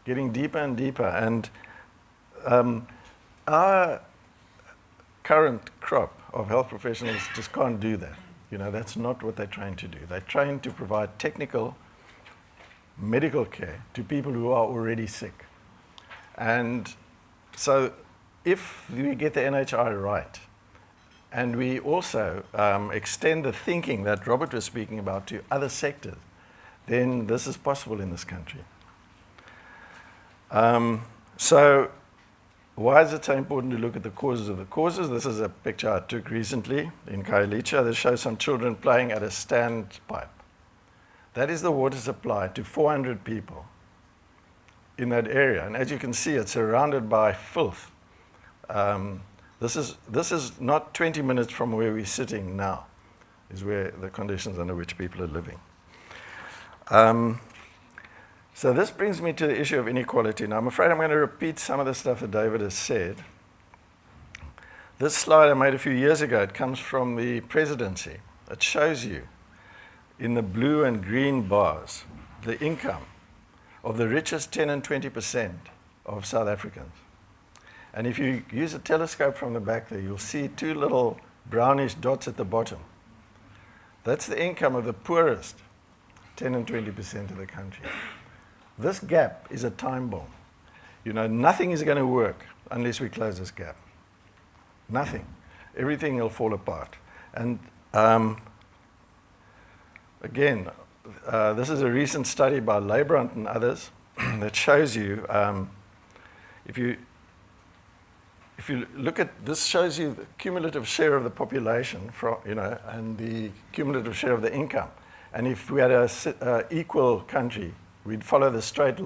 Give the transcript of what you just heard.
getting deeper and deeper. And our current crop of health professionals just can't do that. You know, that's not what they're trained to do. They're trained to provide technical medical care to people who are already sick. And so if we get the NHI right, and we also extend the thinking that Robert was speaking about to other sectors, then this is possible in this country. So why is it so important to look at the causes of the causes? This is a picture I took recently in Khayelitsha that shows some children playing at a standpipe. That is the water supply to 400 people in that area. And as you can see, it's surrounded by filth. This is not 20 minutes from where we're sitting now, is where the conditions under which people are living. So this brings me to the issue of inequality. Now, I'm afraid I'm going to repeat some of the stuff that David has said. This slide I made a few years ago, it comes from the presidency. It shows you in the blue and green bars the income of the richest 10 and 20% of South Africans. And if you use a telescope from the back there, you'll see two little brownish dots at the bottom. That's the income of the poorest 10 and 20% of the country. This gap is a time bomb. You know, nothing is going to work unless we close this gap. Nothing. Everything will fall apart. And again, this is a recent study by Leibrand and others that shows you, if you look at this, shows you the cumulative share of the population, and the cumulative share of the income. And if we had an equal country, we'd follow the straight line.